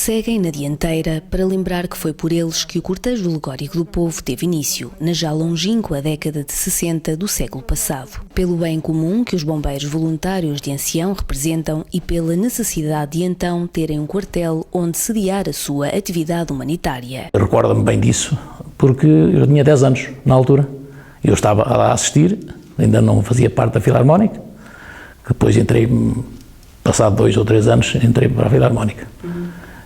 seguem na dianteira para lembrar que foi por eles que o cortejo alegórico do povo teve início, na já longínqua década de 60 do século passado. Pelo bem comum que os bombeiros voluntários de Ancião representam e pela necessidade de então terem um quartel onde sediar a sua atividade humanitária. Recordo-me bem disso, porque eu tinha 10 anos na altura. Eu estava lá a assistir, ainda não fazia parte da Filarmónica, que depois entrei, passado 2 ou 3 anos, entrei para a Filarmónica.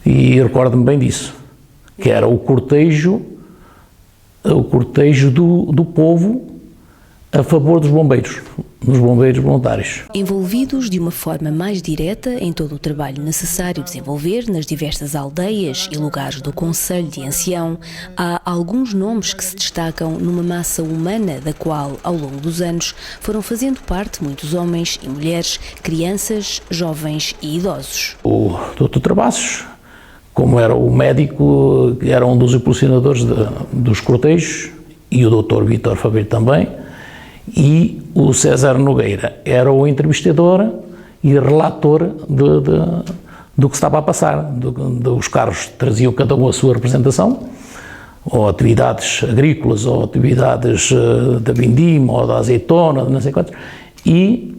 E recordo-me bem disso, que era o cortejo do povo a favor dos bombeiros voluntários. Envolvidos de uma forma mais direta em todo o trabalho necessário desenvolver nas diversas aldeias e lugares do concelho de Ancião, há alguns nomes que se destacam numa massa humana da qual, ao longo dos anos, foram fazendo parte muitos homens e mulheres, crianças, jovens e idosos. O Dr. Travassos, como era o médico, era um dos impulsionadores dos cortejos, e o Dr. Vítor Fabril também, e o César Nogueira era o entrevistador e relator do que estava a passar. Os carros traziam cada um a sua representação, ou atividades agrícolas, ou atividades da vindima, ou da azeitona, não sei quantos, e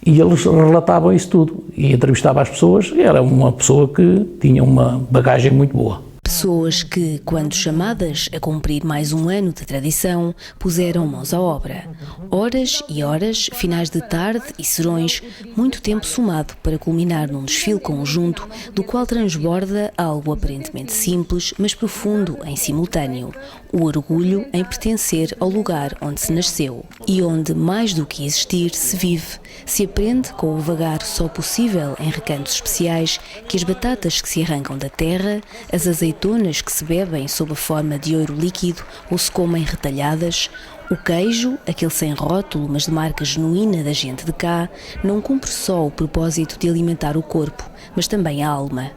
eles relatavam isso tudo, e entrevistavam as pessoas. Era uma pessoa que tinha uma bagagem muito boa. Pessoas que, quando chamadas a cumprir mais um ano de tradição, puseram mãos à obra. Horas e horas, finais de tarde e serões, muito tempo somado para culminar num desfile conjunto, do qual transborda algo aparentemente simples, mas profundo em simultâneo: o orgulho em pertencer ao lugar onde se nasceu e onde, mais do que existir, se vive, se aprende com o vagar só possível em recantos especiais, que as batatas que se arrancam da terra, as azeitonas que se bebem sob a forma de ouro líquido ou se comem retalhadas, o queijo, aquele sem rótulo mas de marca genuína da gente de cá, não cumpre só o propósito de alimentar o corpo, mas também a alma.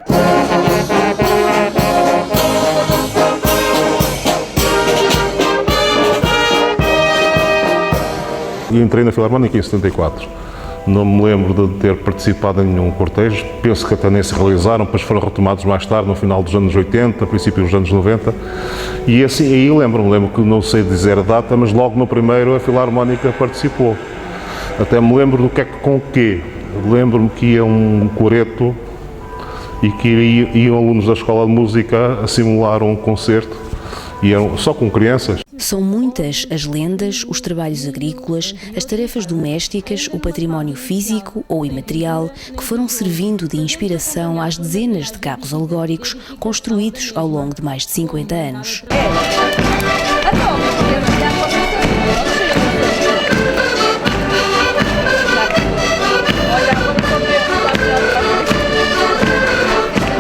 Eu entrei na Filarmónica em 74. Não me lembro de ter participado em nenhum cortejo. Penso que até nem se realizaram, depois foram retomados mais tarde, no final dos anos 80, princípio dos anos 90. E assim, aí lembro que não sei dizer a data, mas logo no primeiro a Filarmónica participou. Até me lembro do que é que com o quê. Lembro-me que ia um coreto e que iam alunos da Escola de Música a simular um concerto, e eram só com crianças. São muitas as lendas, os trabalhos agrícolas, as tarefas domésticas, o património físico ou imaterial que foram servindo de inspiração às dezenas de carros alegóricos construídos ao longo de mais de 50 anos.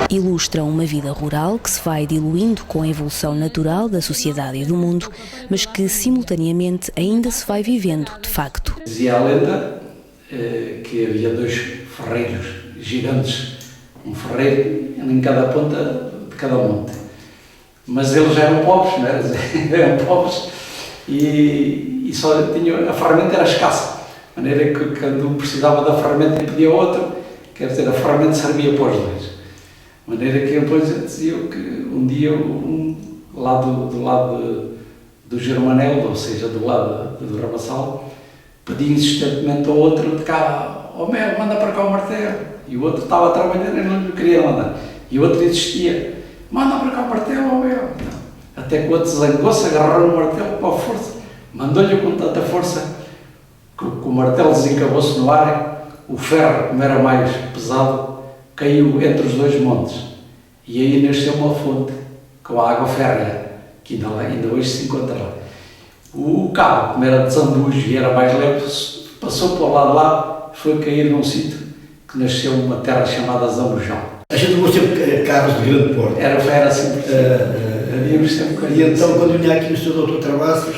Ilustram uma vida rural que se vai diluindo com a evolução natural da sociedade e do mundo, mas que simultaneamente ainda se vai vivendo de facto. Dizia a lenda que havia 2 ferreiros gigantes, um ferreiro em cada ponta de cada monte. Mas eles eram pobres, não é? Eram pobres e só tinham, a ferramenta era escassa, de maneira que quando um precisava da ferramenta e pedia outro, quer dizer, a ferramenta servia para os dois. De maneira que depois diziam que um dia, lá do lado do Germanel, ou seja, do lado do Rabassal, pedia insistentemente ao outro de cá: "Oh meu, manda para cá o martelo." E o outro estava a trabalhar e não lhe queria mandar. E o outro insistia: "Manda para cá o martelo, oh meu." Até que o outro zangou-se, agarrou no martelo com a força, mandou-lhe com tanta força que o martelo desencavou-se no ar, o ferro, como era mais pesado, caiu entre os 2 montes, e aí nasceu uma fonte com a água férrea, que ainda hoje se encontra lá. O cabo, como era de Zambujo e era mais leve, passou para o lado de lá, foi cair num sítio que nasceu uma terra chamada Zambujão. A gente não sempre carros de grande porte. Era sempre. Havíamos sempre. E então, quando vinha aqui o Sr. Dr. Travassos,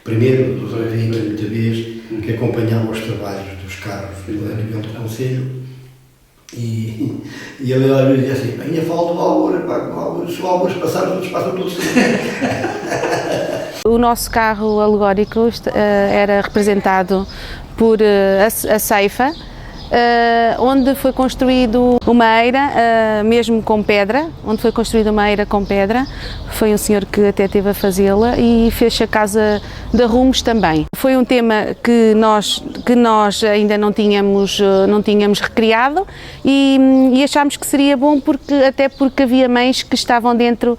primeiro, o Dr. Henrique, muita vez, que acompanhava os trabalhos dos carros a nível do Conselho, e ele olhava e dizia assim: "Ainda falta o Álvaro, se o Álvaro passar, os outros passam todos." O nosso carro alegórico era representado por a ceifa, onde foi construído uma eira, mesmo com pedra, onde foi construída uma eira com pedra. Foi um senhor que até teve a fazê-la e fez a Casa de Arrumos também. Foi um tema que nós ainda não tínhamos recriado e achámos que seria bom até porque havia mães que estavam dentro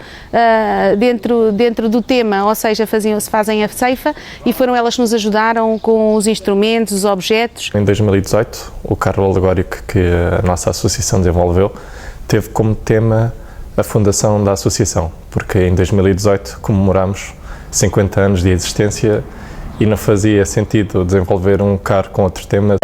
do tema, ou seja, fazem a ceifa, e foram elas que nos ajudaram com os instrumentos, os objetos. Em 2018, o carro alegórico que a nossa associação desenvolveu teve como tema a fundação da associação, porque em 2018 comemoramos 50 anos de existência e não fazia sentido desenvolver um carro com outro tema.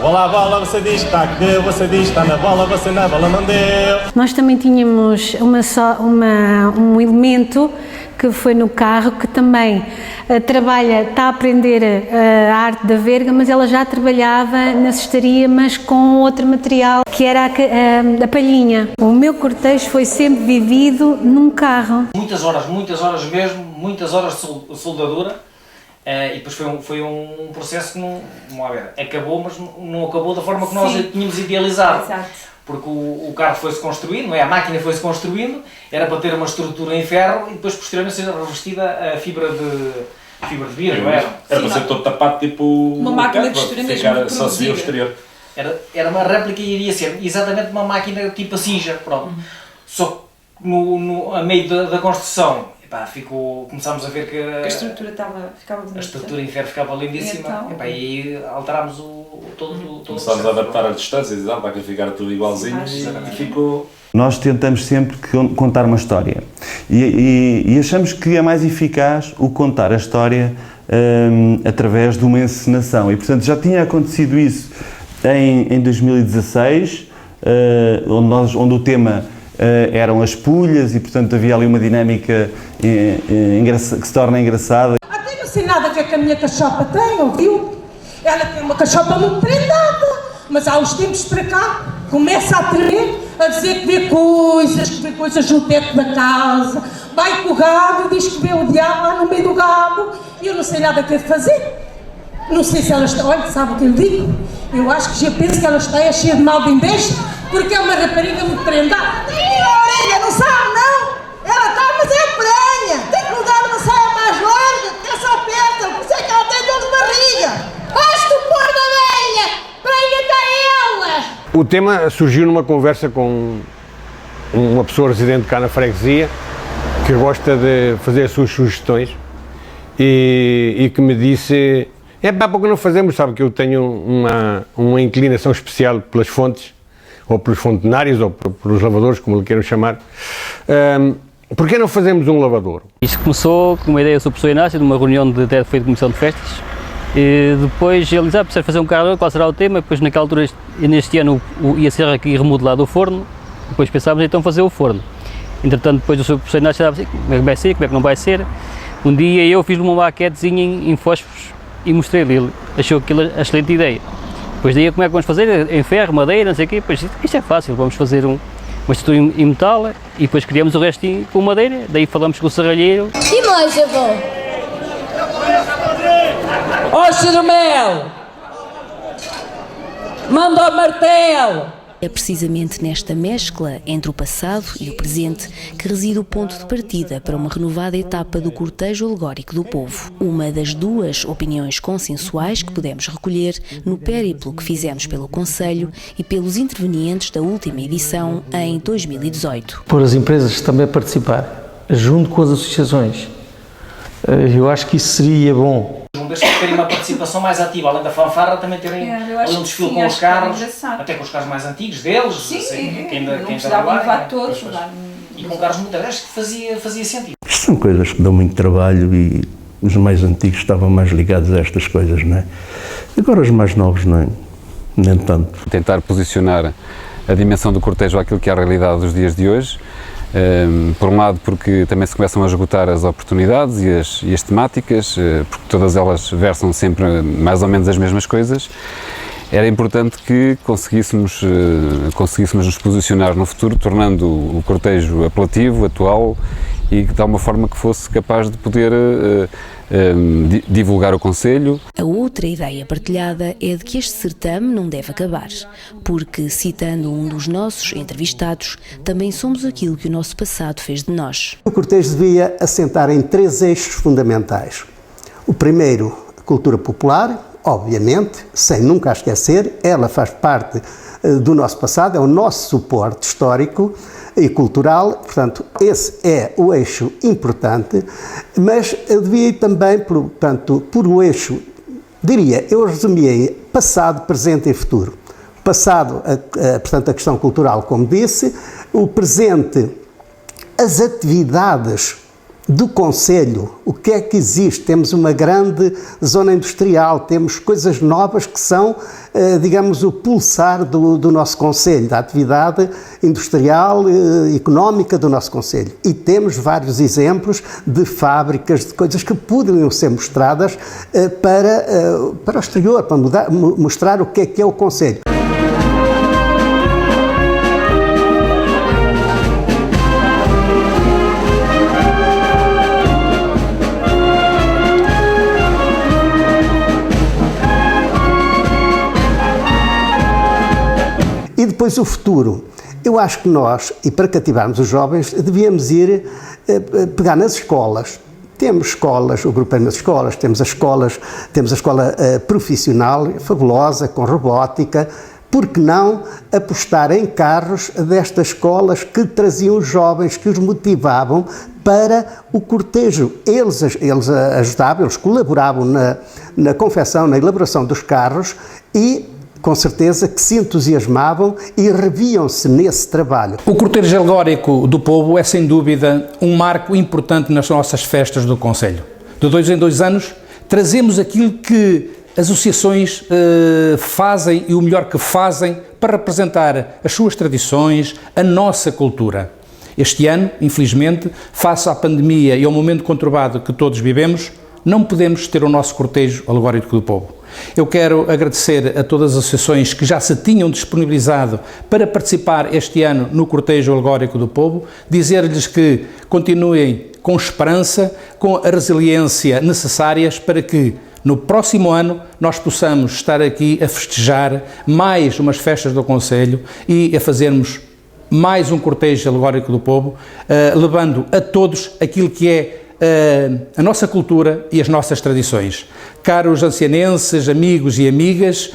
Bola, bola, você diz que está, que deu, você diz que está na bola, você na bola não deu. Nós também tínhamos um elemento que foi no carro que também está a aprender a arte da verga, mas ela já trabalhava na cestaria, mas com outro material, que era a palhinha. O meu cortejo foi sempre vivido num carro. Muitas horas mesmo, muitas horas de soldadura. E depois foi um processo que não acabou, mas não acabou da forma que nós tínhamos idealizado. Exato. Porque o carro foi-se construindo, não é? A máquina foi-se construindo, era para ter uma estrutura em ferro e depois posteriormente ser revestida a fibra de vidro, não era? Era para ser todo tapado, tipo uma máquina de costura mesmo, ficar só se via o exterior. Era uma réplica e iria ser exatamente uma máquina tipo a Sinja, pronto. Só que a meio da construção, começámos a ver que a estrutura ficava bonita. A estrutura em ferro ficava lindíssima, e alterámos todo começámos a adaptar as distâncias e para que ficar tudo igualzinho e ficou... Nós tentamos sempre contar uma história e achamos que é mais eficaz o contar a história através de uma encenação e, portanto, já tinha acontecido isso em 2016, onde o tema eram as pulhas e, portanto, havia ali uma dinâmica que se torna engraçada. Até não sei nada o que é que a minha cachopa tem, ouviu? Ela tem uma cachopa muito prendada, mas há uns tempos para cá começa a tremer, a dizer que vê coisas no teto da casa, vai com o gado, diz que vê o diabo lá no meio do gado, e eu não sei nada o que é de fazer. Não sei se ela está, olha, sabe o que eu digo? Eu acho que já penso que ela está cheia de mal de inveja, porque é uma rapariga muito prendada. Tem a orelha, não sabe não? Ela está, mas é prenha. Tem que mudar uma saia mais larga, que é só pétalo, por isso é que ela tem dor de barriga. Basta o pôr da velha, prenha cá ela. O tema surgiu numa conversa com uma pessoa residente cá na freguesia, que gosta de fazer as suas sugestões e que me disse: há pouco não fazemos, sabe que eu tenho uma inclinação especial pelas fontes, ou pelos fontenários, ou pelos lavadores, como lhe queiram chamar. Por que não fazemos um lavador? Isto começou com uma ideia do professor Inácio, de uma reunião até foi de comissão de festas, e depois ele disse: precisa fazer um carro, qual será o tema? Depois naquela altura, neste ano, ia ser aqui remodelado o forno, depois pensámos então fazer o forno. Entretanto, depois o professor Inácio estava assim: como é que vai ser, como é que não vai ser? Um dia eu fiz uma maquetezinha em fósforos e mostrei-lhe, ele achou aquilo a excelente ideia. Depois daí, como é que vamos fazer? Em ferro, madeira, não sei o quê, depois isto é fácil, vamos fazer uma estrutura em metal e depois criamos o resto com madeira, daí falamos com o serralheiro. E mais, avó? Ó Jeromel, manda o martelo. É precisamente nesta mescla entre o passado e o presente que reside o ponto de partida para uma renovada etapa do cortejo alegórico do povo. Uma das duas opiniões consensuais que pudemos recolher no périplo que fizemos pelo Conselho e pelos intervenientes da última edição em 2018. Por as empresas também participar, junto com as associações, eu acho que isso seria bom. Terem uma participação mais ativa, além da fanfarra, também terem ali um desfile com os carros, até com os carros mais antigos deles, sim, assim, quem ainda levar todos, e com carros muito acho que fazia sentido. Isto são coisas que dão muito trabalho e os mais antigos estavam mais ligados a estas coisas, não é? Agora os mais novos não é? Nem tanto. Tentar posicionar a dimensão do cortejo àquilo que é a realidade dos dias de hoje. Por um lado porque também se começam a esgotar as oportunidades e as temáticas, porque todas elas versam sempre mais ou menos as mesmas coisas. Era importante que conseguíssemos nos posicionar no futuro, tornando o cortejo apelativo, atual e de alguma forma que fosse capaz de poder divulgar o Conselho. A outra ideia partilhada é de que este certame não deve acabar, porque, citando um dos nossos entrevistados, também somos aquilo que o nosso passado fez de nós. O cortejo devia assentar em 3 eixos fundamentais. O primeiro, a cultura popular, obviamente, sem nunca a esquecer, ela faz parte do nosso passado, é o nosso suporte histórico e cultural, portanto, esse é o eixo importante, mas eu devia ir também, portanto, por o eixo, diria, eu resumia passado, presente e futuro. Passado, portanto, a questão cultural, como disse, o presente, as atividades do Conselho, o que é que existe? Temos uma grande zona industrial, temos coisas novas que são, digamos, o pulsar do nosso Conselho, da atividade industrial, económica do nosso Conselho. E temos vários exemplos de fábricas, de coisas que poderiam ser mostradas para o exterior, para mostrar o que é o Conselho. E depois o futuro. Eu acho que nós, e para cativarmos os jovens, devíamos ir pegar nas escolas. Temos escolas, o grupo é nas escolas, temos a escola profissional, fabulosa, com robótica. Por que não apostar em carros destas escolas que traziam os jovens, que os motivavam para o cortejo? Eles ajudavam, eles colaboravam na confecção, na elaboração dos carros e com certeza que se entusiasmavam e reviam-se nesse trabalho. O cortejo alegórico do povo é sem dúvida um marco importante nas nossas festas do Conselho. De 2 em 2 anos trazemos aquilo que as associações fazem e o melhor que fazem para representar as suas tradições, a nossa cultura. Este ano, infelizmente, face à pandemia e ao momento conturbado que todos vivemos, não podemos ter o nosso cortejo alegórico do povo. Eu quero agradecer a todas as associações que já se tinham disponibilizado para participar este ano no cortejo alegórico do povo, dizer-lhes que continuem com esperança, com a resiliência necessárias para que no próximo ano nós possamos estar aqui a festejar mais umas festas do Conselho e a fazermos mais um cortejo alegórico do povo, levando a todos aquilo que é a nossa cultura e as nossas tradições. Caros ancianenses, amigos e amigas,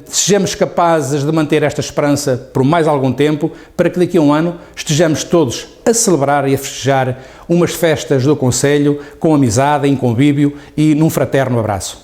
sejamos capazes de manter esta esperança por mais algum tempo, para que daqui a um ano estejamos todos a celebrar e a festejar umas festas do Conselho com amizade, em convívio e num fraterno abraço.